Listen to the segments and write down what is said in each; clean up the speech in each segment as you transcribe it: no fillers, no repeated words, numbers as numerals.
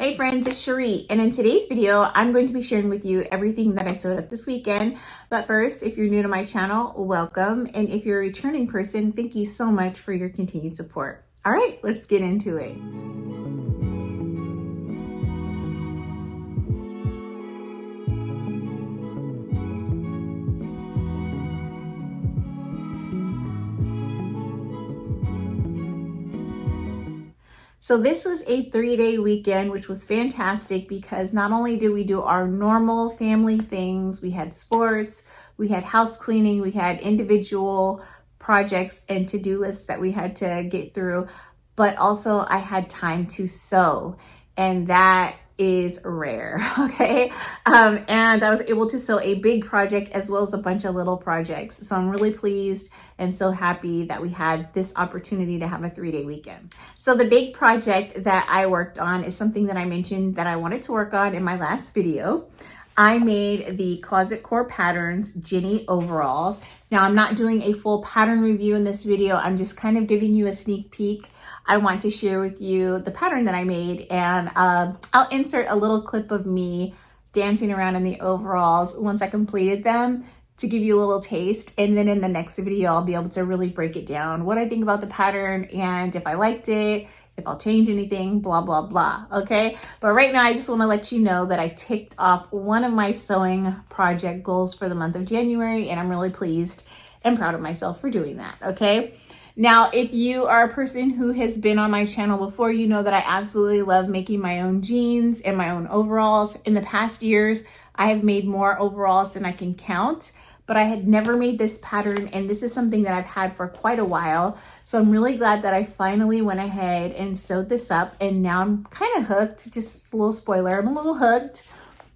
Hey friends, it's Shereé, and in today's video, I'm going to be sharing with you everything that I sewed up this weekend. But first, if you're new to my channel, welcome. And if you're a returning person, thank you so much for your continued support. All right, let's get into it. So this was a 3-day weekend, which was fantastic because not only did we do our normal family things, we had sports, we had house cleaning, we had individual projects and to-do lists that we had to get through, but also I had time to sew, and that is rare, okay? And I was able to sew a big project as well as a bunch of little projects. So I'm really pleased and so happy that we had this opportunity to have a 3-day weekend. So the big project that I worked on is something that I mentioned that I wanted to work on in my last video. I made the Closet Core Patterns Jenny overalls. Now I'm not doing a full pattern review in this video. I'm just kind of giving you a sneak peek. I want to share with you the pattern that I made, and I'll insert a little clip of me dancing around in the overalls once I completed them to give you a little taste. And then in the next video, I'll be able to really break it down, what I think about the pattern and if I liked it, if I'll change anything, blah, blah, blah, okay? But right now, I just wanna let you know that I ticked off one of my sewing project goals for the month of January, and I'm really pleased and proud of myself for doing that, okay? Now, if you are a person who has been on my channel before, you know that I absolutely love making my own jeans and my own overalls. In the past years, I have made more overalls than I can count, but I had never made this pattern, and this is something that I've had for quite a while. So I'm really glad that I finally went ahead and sewed this up, and now I'm kind of hooked. Just a little spoiler, I'm a little hooked.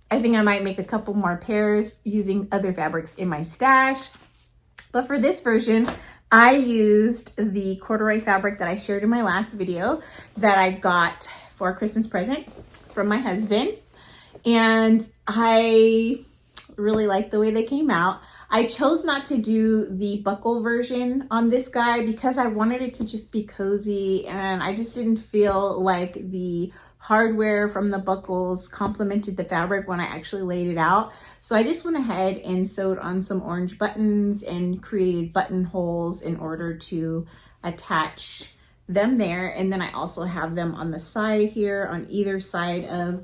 I think I might make a couple more pairs using other fabrics in my stash. But for this version, I used the corduroy fabric that I shared in my last video that I got for a Christmas present from my husband. And I really like the way they came out. I chose not to do the buckle version on this guy because I wanted it to just be cozy, and I just didn't feel like the hardware from the buckles complemented the fabric when I actually laid it out. So I just went ahead and sewed on some orange buttons and created buttonholes in order to attach them there. And then I also have them on the side here on either side of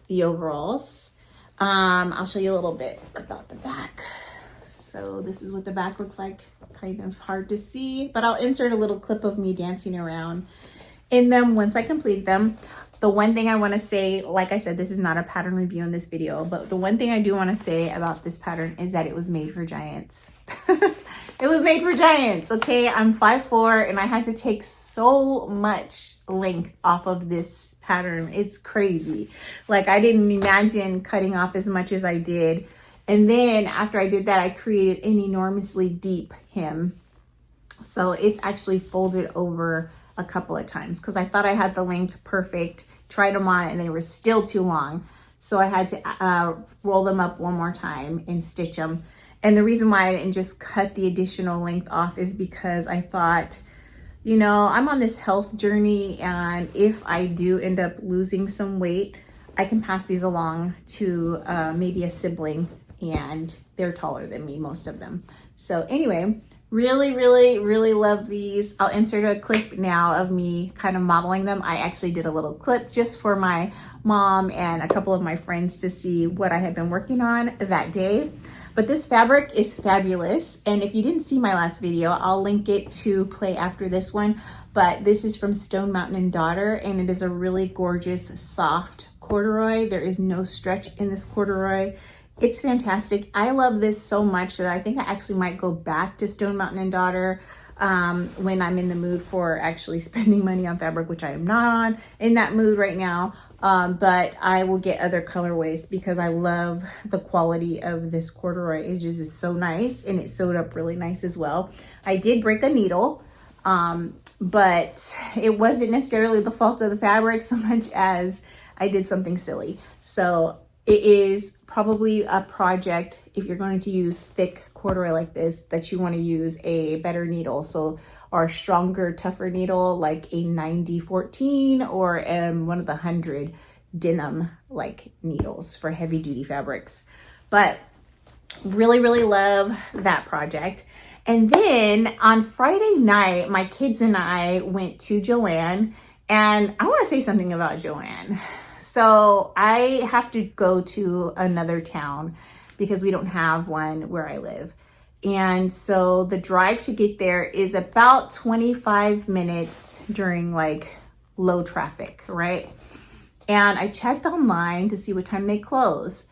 the overalls. I'll show you a little bit about the back. So this is what the back looks like, kind of hard to see, but I'll insert a little clip of me dancing around in them once I complete them. The one thing I want to say, like I said, this is not a pattern review in this video, but the one thing I do want to say about this pattern is that it was made for giants. It was made for giants, okay? I'm 5'4", and I had to take so much length off of this pattern. It's crazy. Like, I didn't imagine cutting off as much as I did. And then after I did that, I created an enormously deep hem. So it's actually folded over a couple of times because I thought I had the length perfect, tried them on, and they were still too long. So I had to roll them up one more time and stitch them. And the reason why I didn't just cut the additional length off is because I thought, you know, I'm on this health journey, and if I do end up losing some weight, I can pass these along to maybe a sibling, and they're taller than me, most of them. So anyway, really, really, really love these. I'll insert a clip now of me kind of modeling them. I actually did a little clip just for my mom and a couple of my friends to see what I had been working on that day. But this fabric is fabulous. And if you didn't see my last video, I'll link it to play after this one. But this is from Stone Mountain & Daughter, and it is a really gorgeous, soft corduroy. There is no stretch in this corduroy. It's fantastic. I love this so much that I think I actually might go back to Stone Mountain & Daughter when I'm in the mood for actually spending money on fabric, which I am not in that mood right now. But I will get other colorways because I love the quality of this corduroy. It just is so nice, and it sewed up really nice as well. I did break a needle, but it wasn't necessarily the fault of the fabric so much as I did something silly. So it is probably a project, if you're going to use thick corduroy like this, that you want to use a better needle. So, or a stronger, tougher needle like a 90-14 or one of the 100 denim like needles for heavy duty fabrics. But really, really love that project. And then on Friday night, my kids and I went to Joann, and I want to say something about Joann. So I have to go to another town because we don't have one where I live. And so the drive to get there is about 25 minutes during like low traffic, right? And I checked online to see what time they close.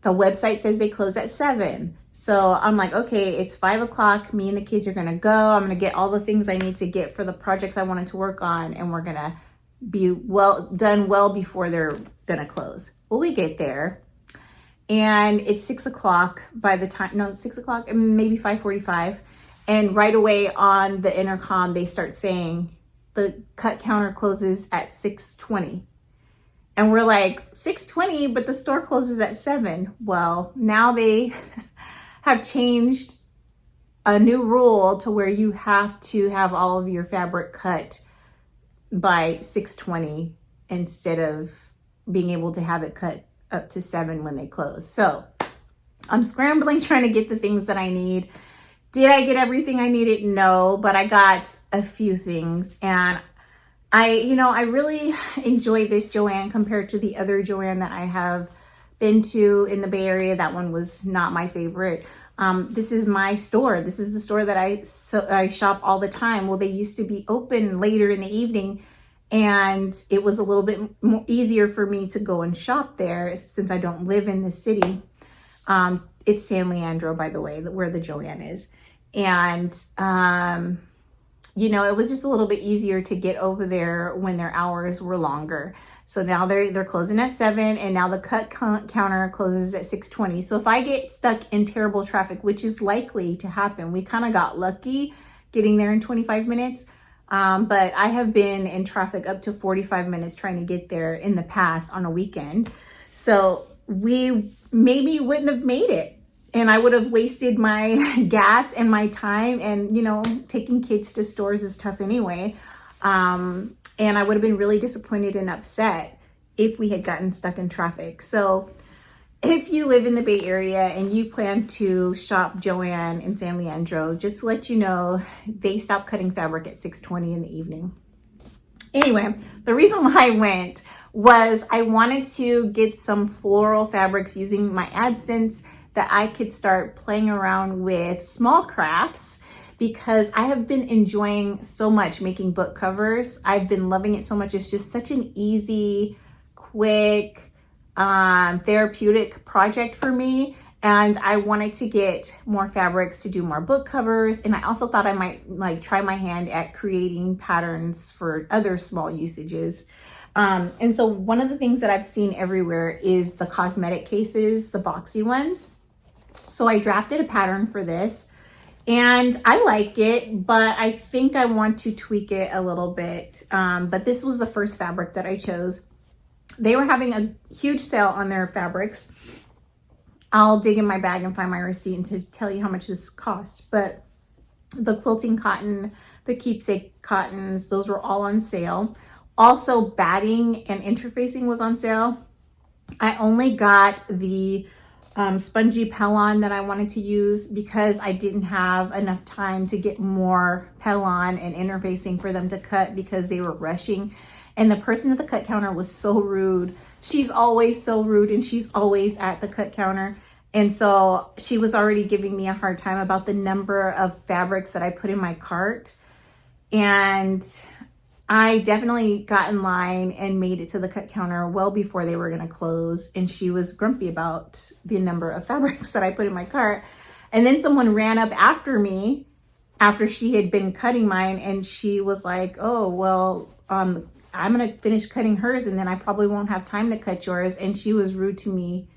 The website says they close at 7. So I'm like, okay, it's 5 o'clock. Me and the kids are gonna go. I'm gonna get all the things I need to get for the projects I wanted to work on, and we're gonna be done well before they're gonna close. Well, we get there, and it's 6 o'clock by the time, no, 6 o'clock, maybe 5:45. And right away on the intercom, they start saying the cut counter closes at 6:20. And we're like, 6:20, but the store closes at 7. Well, now they have changed a new rule to where you have to have all of your fabric cut by 6:20 instead of being able to have it cut up to 7 when they close. So I'm scrambling trying to get the things that I need. Did I get everything I needed? No, but I got a few things. And I really enjoy this Joann compared to the other Joann that I have been to in the Bay Area. That one was not my favorite. This is my store. This is the store that I shop all the time. Well, they used to be open later in the evening, and it was a little bit easier for me to go and shop there since I don't live in the city. It's San Leandro, by the way, where the Joann is. And, it was just a little bit easier to get over there when their hours were longer. So now they're closing at 7, and now the cut counter closes at 6:20. So if I get stuck in terrible traffic, which is likely to happen, we kind of got lucky getting there in 25 minutes. But I have been in traffic up to 45 minutes trying to get there in the past on a weekend. So we maybe wouldn't have made it. And I would have wasted my gas and my time, and, taking kids to stores is tough anyway. And I would have been really disappointed and upset if we had gotten stuck in traffic. So if you live in the Bay Area and you plan to shop Joann in San Leandro, just to let you know, they stopped cutting fabric at 6:20 in the evening. Anyway, the reason why I went was I wanted to get some floral fabrics using my AdSense that I could start playing around with small crafts, because I have been enjoying so much making book covers. I've been loving it so much. It's just such an easy, quick, therapeutic project for me. And I wanted to get more fabrics to do more book covers. And I also thought I might try my hand at creating patterns for other small usages. And so one of the things that I've seen everywhere is the cosmetic cases, the boxy ones. So I drafted a pattern for this, and I like it, but I think I want to tweak it a little bit. But this was the first fabric that I chose. They were having a huge sale on their fabrics. I'll dig in my bag and find my receipt and to tell you how much this cost. But the quilting cotton, the keepsake cottons, those were all on sale. Also, batting and interfacing was on sale. I only got the spongy Pellon that I wanted to use because I didn't have enough time to get more Pellon and interfacing for them to cut because they were rushing. And the person at the cut counter was so rude. She's always so rude, and she's always at the cut counter. And so she was already giving me a hard time about the number of fabrics that I put in my cart. And I definitely got in line and made it to the cut counter well before they were going to close. And she was grumpy about the number of fabrics that I put in my cart. And then someone ran up after me after she had been cutting mine. And she was like, oh, well, I'm going to finish cutting hers, and then I probably won't have time to cut yours. And she was rude to me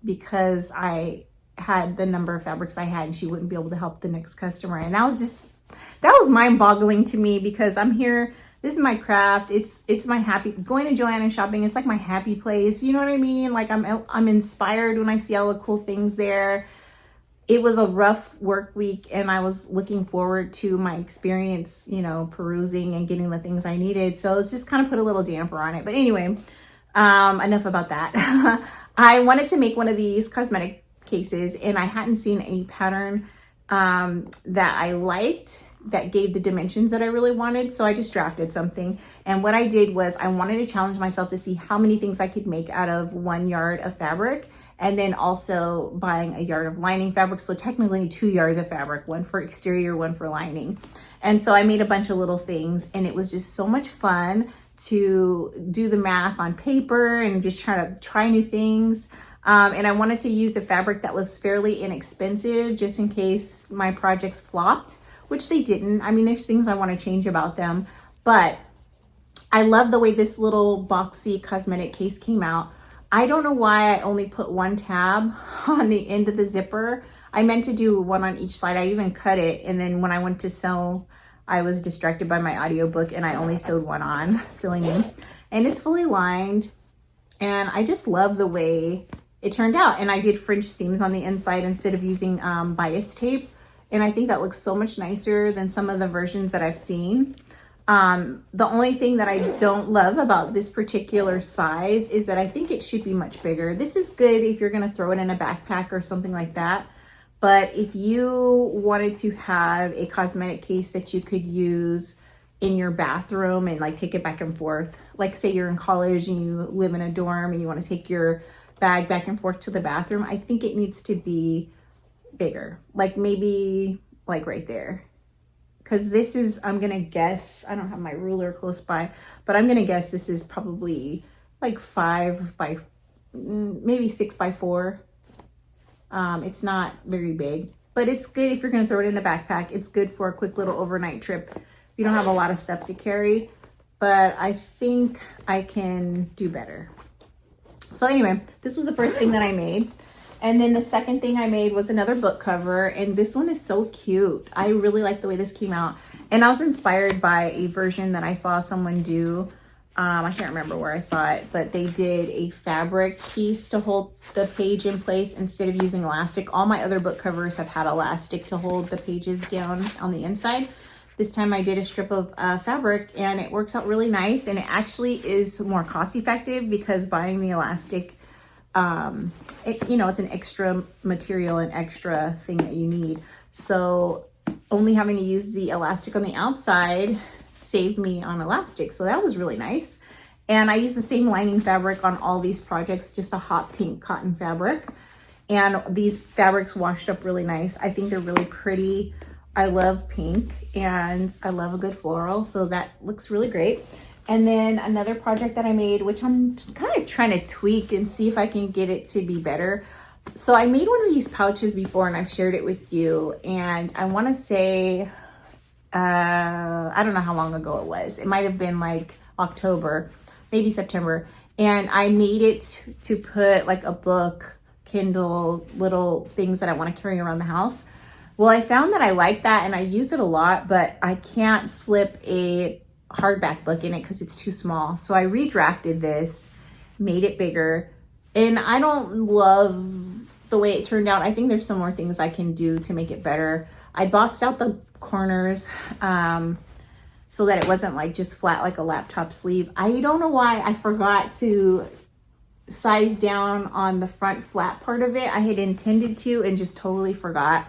because I had the number of fabrics I had, and she wouldn't be able to help the next customer. And that was mind-boggling to me, because I'm here. This is my craft. It's my happy, going to Joann and shopping. It's like my happy place. You know what I mean? Like I'm inspired when I see all the cool things there. It was a rough work week, and I was looking forward to my experience, perusing and getting the things I needed. So it's just kind of put a little damper on it. But anyway, Enough about that. I wanted to make one of these cosmetic cases, and I hadn't seen a pattern that I liked that gave the dimensions that I really wanted. So I just drafted something. And what I did was I wanted to challenge myself to see how many things I could make out of 1 yard of fabric, and then also buying a yard of lining fabric. So technically 2 yards of fabric, one for exterior, one for lining. And so I made a bunch of little things, and it was just so much fun to do the math on paper and just try new things. And I wanted to use a fabric that was fairly inexpensive just in case my projects flopped, which they didn't. I mean, there's things I want to change about them, but I love the way this little boxy cosmetic case came out. I don't know why I only put 1 tab on the end of the zipper. I meant to do 1 on each side. I even cut it, and then when I went to sew, I was distracted by my audiobook and I only sewed 1 on. Silly me. And it's fully lined, and I just love the way it turned out. And I did French seams on the inside instead of using bias tape, and I think that looks so much nicer than some of the versions that I've seen. The only thing that I don't love about this particular size is that I think it should be much bigger. This is good if you're going to throw it in a backpack or something like that. But if you wanted to have a cosmetic case that you could use in your bathroom and like take it back and forth, like say you're in college and you live in a dorm and you want to take your bag back and forth to the bathroom, I think it needs to be bigger, like maybe like right there. Because this is, I'm going to guess, I don't have my ruler close by, but I'm going to guess this is probably like 5 by, maybe 6 by 4. It's not very big, but it's good if you're going to throw it in a backpack. It's good for a quick little overnight trip. You don't have a lot of stuff to carry, but I think I can do better. So anyway, this was the first thing that I made. And then the second thing I made was another book cover, and this one is so cute. I really like the way this came out. And I was inspired by a version that I saw someone do. I can't remember where I saw it, but they did a fabric piece to hold the page in place instead of using elastic. All my other book covers have had elastic to hold the pages down on the inside. This time I did a strip of fabric, and it works out really nice, and it actually is more cost effective because buying the elastic, it's an extra material, an extra thing that you need. So only having to use the elastic on the outside saved me on elastic. So that was really nice. And I used the same lining fabric on all these projects, just a hot pink cotton fabric. And these fabrics washed up really nice. I think they're really pretty. I love pink and I love a good floral. So that looks really great. And then another project that I made, which I'm kind of trying to tweak and see if I can get it to be better. So I made one of these pouches before and I've shared it with you. And I want to say, I don't know how long ago it was. It might have been like October, maybe September. And I made it to put like a book, Kindle, little things that I want to carry around the house. Well, I found that I like that and I use it a lot, but I can't slip a hardback book in it because it's too small. So I redrafted this, made it bigger, and I don't love the way it turned out. I think there's some more things I can do to make it better. I boxed out the corners so that it wasn't like just flat like a laptop sleeve. I don't know why I forgot to size down on the front flat part of it. I had intended to and just totally forgot.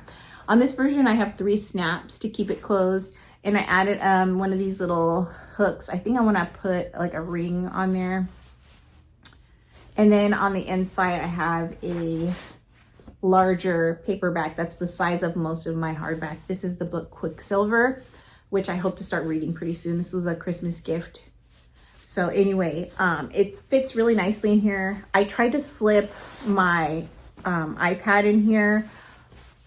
On this version, I have 3 snaps to keep it closed. And I added one of these little hooks. I think I want to put like a ring on there. And then on the inside, I have a larger paperback that's the size of most of my hardback. This is the book Quicksilver, which I hope to start reading pretty soon. This was a Christmas gift. So anyway, it fits really nicely in here. I tried to slip my iPad in here,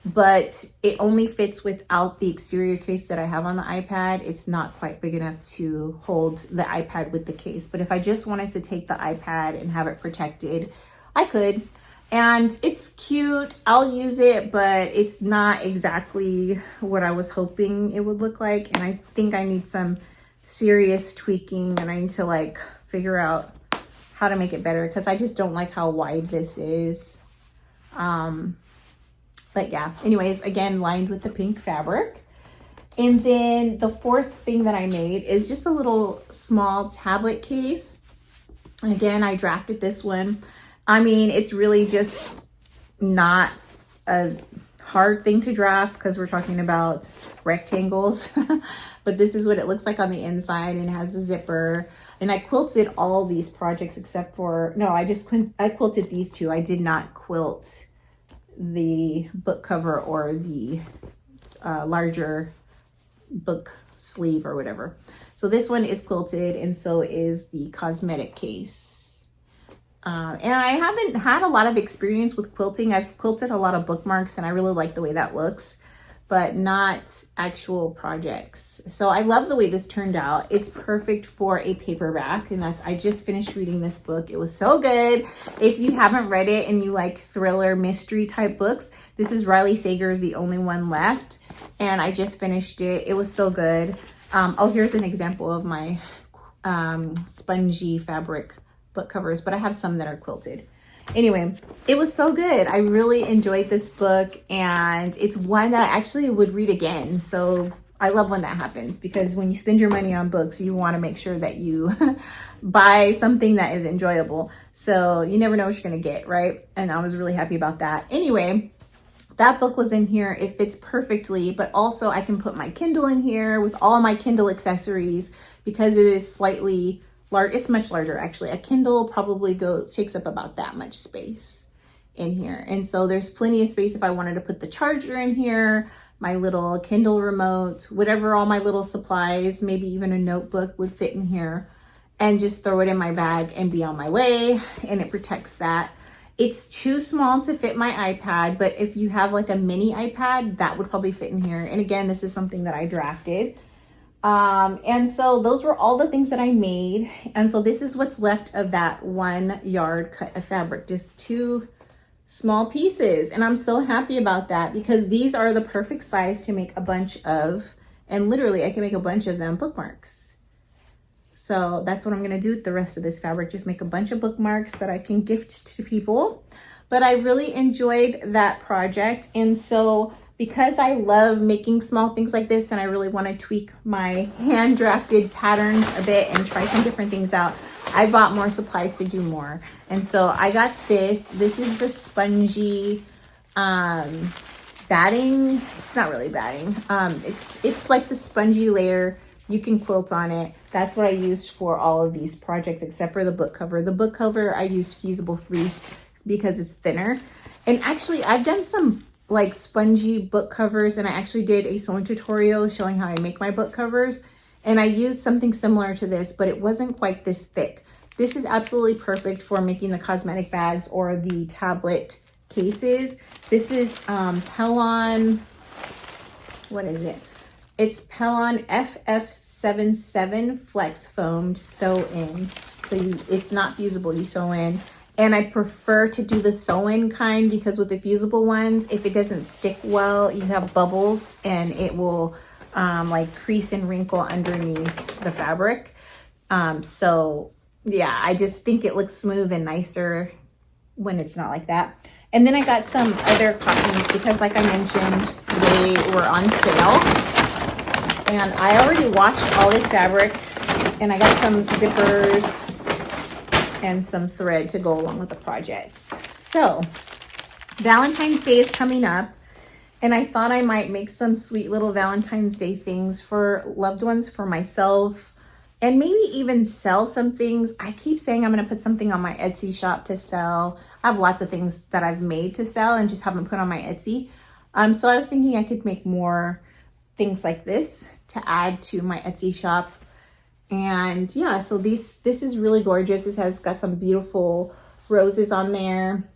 but it only fits without the exterior case that I have on the iPad. It's not quite big enough to hold the iPad with the case. But if I just wanted to take the iPad and have it protected, I could. And it's cute. I'll use it, but it's not exactly what I was hoping it would look like. And I think I need some serious tweaking, and I need to like figure out how to make it better because I just don't like how wide this is. But yeah, anyways, again, lined with the pink fabric. And then the fourth thing that I made is just a little small tablet case. Again, I drafted this one. I mean, it's really just not a hard thing to draft because we're talking about rectangles. But this is what it looks like on the inside, and it has the zipper. And I quilted all these projects except for, no, I quilted these two. I did not quilt the book cover or the larger book sleeve or whatever. So this one is quilted, and so is the cosmetic case. And I haven't had a lot of experience with quilting. I've quilted a lot of bookmarks, and I really like the way that looks, but not actual projects. So I love the way this turned out. It's perfect for a paperback, and I just finished reading this book. It was so good. If you haven't read it and you like thriller mystery type books, this is Riley Sager's The Only One Left, and I just finished it. It was so good. Oh, here's an example of my spongy fabric book covers, but I have some that are quilted. Anyway, it was so good. I really enjoyed this book, and it's one that I actually would read again. So I love when that happens, because when you spend your money on books, you want to make sure that you buy something that is enjoyable. So you never know what you're going to get, right? And I was really happy about that. Anyway, that book was in here. It fits perfectly, but also I can put my Kindle in here with all my Kindle accessories because it is slightly large. It's much larger, actually. A Kindle probably takes up about that much space in here. And so there's plenty of space if I wanted to put the charger in here, my little Kindle remote, whatever, all my little supplies, maybe even a notebook would fit in here, and just throw it in my bag and be on my way. And it protects that. It's too small to fit my iPad, but if you have like a mini iPad, that would probably fit in here. And again, this is something that I drafted. And so those were all the things that I made. And so this is what's left of that 1 yard cut of fabric, just 2 small pieces. And I'm so happy about that because these are the perfect size to make a bunch of, and literally I can make a bunch of them bookmarks. So that's what I'm going to do with the rest of this fabric. Just make a bunch of bookmarks that I can gift to people. But I really enjoyed that project. And so because I love making small things like this, and I really want to tweak my hand drafted patterns a bit and try some different things out, I bought more supplies to do more. And so I got this. This is the spongy batting. It's not really batting. It's like the spongy layer. You can quilt on it. That's what I used for all of these projects except for the book cover. The book cover, I used fusible fleece because it's thinner. And actually, I've done some like spongy book covers, and I actually did a sewing tutorial showing how I make my book covers. And I used something similar to this, but it wasn't quite this thick. This is absolutely perfect for making the cosmetic bags or the tablet cases. This is Pellon, what is it? It's Pellon FF77 Flex Foamed Sew In. So it's not fusible, you sew in. And I prefer to do the sew in kind because with the fusible ones, if it doesn't stick well, you have bubbles and it will like crease and wrinkle underneath the fabric. So yeah, I just think it looks smooth and nicer when it's not like that. And then I got some other cottons because like I mentioned, they were on sale. And I already washed all this fabric, and I got some zippers and some thread to go along with the projects. So Valentine's Day is coming up, and I thought I might make some sweet little Valentine's Day things for loved ones, for myself, and maybe even sell some things. I keep saying I'm going to put something on my Etsy shop to sell. I have lots of things that I've made to sell and just haven't put on my Etsy. So I was thinking I could make more things like this to add to my Etsy shop. And yeah, so this is really gorgeous. It has got some beautiful roses on there.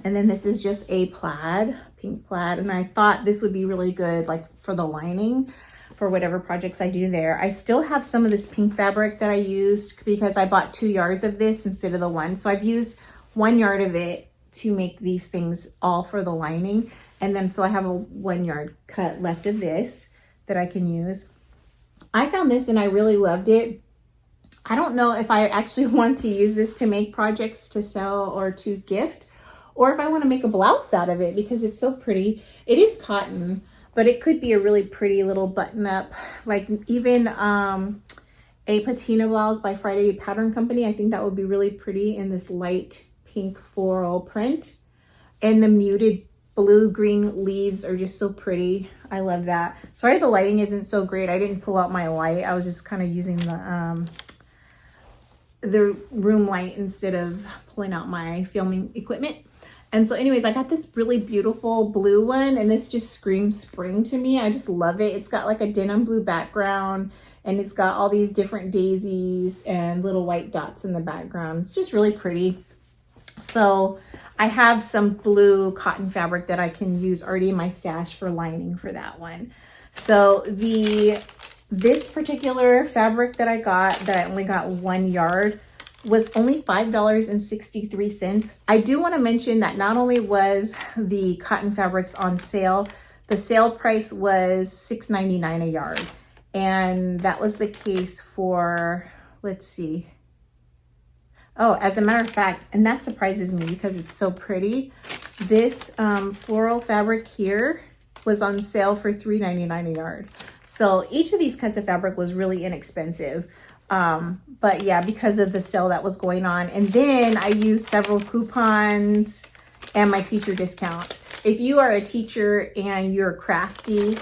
And then this is just a plaid, pink plaid. And I thought this would be really good like for the lining for whatever projects I do there. I still have some of this pink fabric that I used because I bought 2 yards of this instead of the 1. So I've used 1 yard of it to make these things all for the lining. And then so I have a 1 yard cut left of this that I can use. I found this and I really loved it. I don't know if I actually want to use this to make projects to sell or to gift, or if I want to make a blouse out of it because it's so pretty. It is cotton, but it could be a really pretty little button up, like even a patina blouse by Friday Pattern Company. I think that would be really pretty in this light pink floral print. And the muted blue-green leaves are just so pretty. I love that. Sorry the lighting isn't so great. I didn't pull out my light. I was just kind of using the room light instead of pulling out my filming equipment. And so anyways, I got this really beautiful blue one, and this just screams spring to me. I just love it. It's got like a denim blue background, and it's got all these different daisies and little white dots in the background. It's just really pretty. So I have some blue cotton fabric that I can use already in my stash for lining for that one. So this particular fabric that I got, that I only got 1 yard, was only $5.63. I do want to mention that not only was the cotton fabrics on sale, the sale price was $6.99 a yard. And that was the case for, let's see. Oh, as a matter of fact, and that surprises me because it's so pretty, this floral fabric here was on sale for $3.99 a yard. So each of these kinds of fabric was really inexpensive. But yeah, because of the sale that was going on. And then I used several coupons and my teacher discount. If you are a teacher and you're crafty,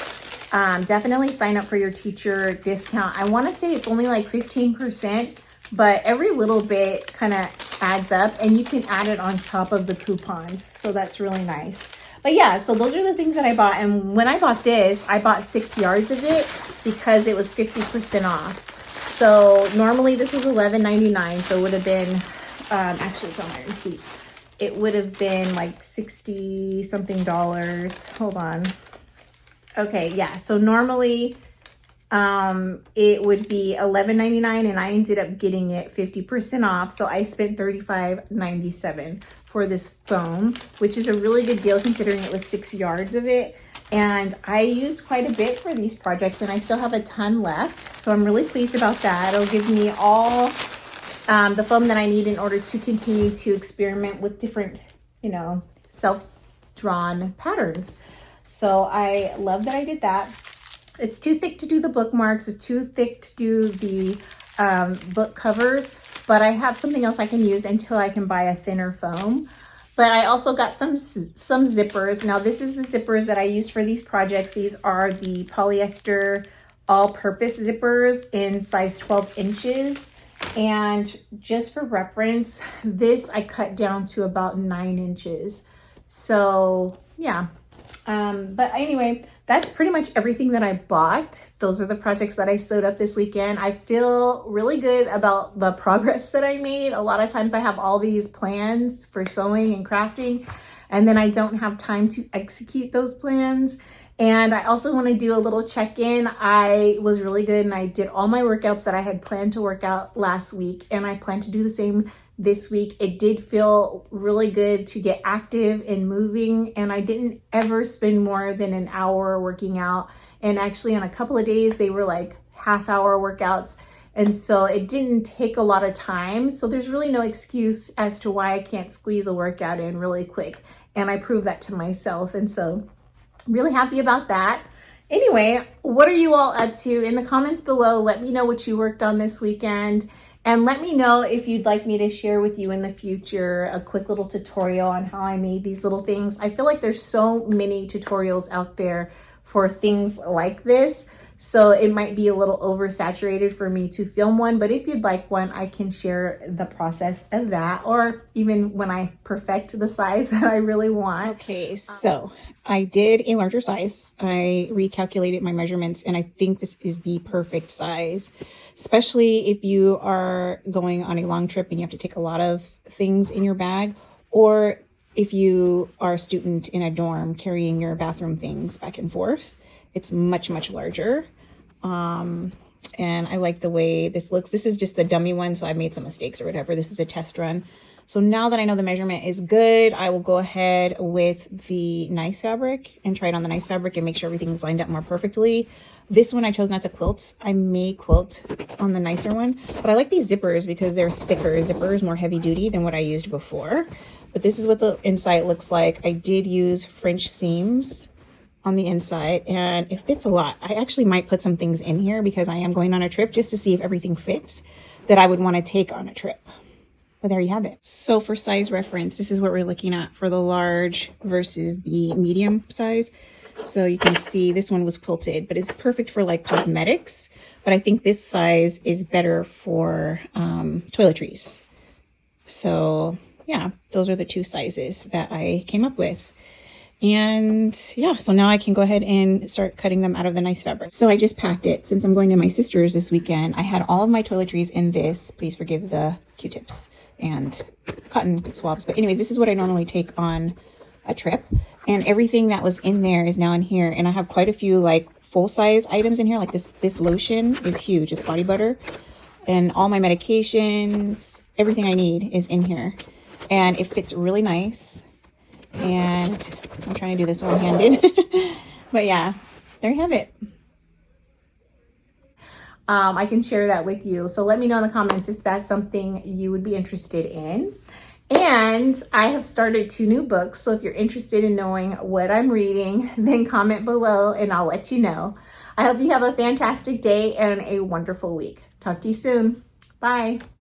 definitely sign up for your teacher discount. I want to say it's only like 15%, but every little bit kind of adds up, and you can add it on top of the coupons. So that's really nice. But yeah, so those are the things that I bought. And when I bought this, I bought 6 yards of it because it was 50% off. So normally this was $11.99, so it would have been, actually it's on my receipt. It would have been like 60 something dollars. Hold on. Okay, yeah, so normally it would be $11.99, and I ended up getting it 50% off. So I spent $35.97 for this foam, which is a really good deal considering it was 6 yards of it. And I used quite a bit for these projects, and I still have a ton left. So I'm really pleased about that. It'll give me all the foam that I need in order to continue to experiment with different, you know, self-drawn patterns. So I love that I did that. It's too thick to do the bookmarks. It's too thick to do the book covers, but I have something else I can use until I can buy a thinner foam. But I also got some zippers. Now this is the zippers that I used for these projects. These are the polyester all-purpose zippers in size 12 inches. And just for reference, this I cut down to about 9 inches. So yeah, but anyway, that's pretty much everything that I bought. Those are the projects that I sewed up this weekend. I feel really good about the progress that I made. A lot of times I have all these plans for sewing and crafting, and then I don't have time to execute those plans. And I also want to do a little check-in. I was really good, and I did all my workouts that I had planned to work out last week, and I plan to do the same this week. It did feel really good to get active and moving, and I didn't ever spend more than an hour working out. And actually on a couple of days they were like half-hour workouts, and so it didn't take a lot of time. So there's really no excuse as to why I can't squeeze a workout in really quick, and I proved that to myself, and so really happy about that. Anyway, what are you all up to? In the comments below, let me know what you worked on this weekend. And let me know if you'd like me to share with you in the future a quick little tutorial on how I made these little things. I feel like there's so many tutorials out there for things like this, so it might be a little oversaturated for me to film one. But if you'd like one, I can share the process of that, or even when I perfect the size that I really want. Okay, so I did a larger size. I recalculated my measurements, and I think this is the perfect size, especially if you are going on a long trip and you have to take a lot of things in your bag, or if you are a student in a dorm carrying your bathroom things back and forth. It's much, much larger. And I like the way this looks. This is just the dummy one, so I made some mistakes or whatever. This is a test run. So now that I know the measurement is good, I will go ahead with the nice fabric and try it on the nice fabric and make sure everything's lined up more perfectly. This one I chose not to quilt. I may quilt on the nicer one, but I like these zippers because they're thicker zippers, more heavy duty than what I used before. But this is what the inside looks like. I did use French seams on the inside, and it fits a lot. I actually might put some things in here because I am going on a trip, just to see if everything fits that I would want to take on a trip. But there you have it. So for size reference, this is what we're looking at for the large versus the medium size. So you can see this one was quilted, but it's perfect for like cosmetics. But I think this size is better for toiletries. So yeah, those are the two sizes that I came up with. And yeah, so now I can go ahead and start cutting them out of the nice fabric. So I just packed it. Since I'm going to my sister's this weekend, I had all of my toiletries in this. Please forgive the Q-tips and cotton swabs. But anyways, this is what I normally take on a trip. And everything that was in there is now in here. And I have quite a few like full-size items in here. Like this lotion is huge. It's body butter. And all my medications, everything I need is in here. And it fits really nice. And I'm trying to do this one-handed. But yeah, there you have it. I can share that with you. So let me know in the comments if that's something you would be interested in. And I have started 2 new books. So if you're interested in knowing what I'm reading, then comment below and I'll let you know. I hope you have a fantastic day and a wonderful week. Talk to you soon. Bye.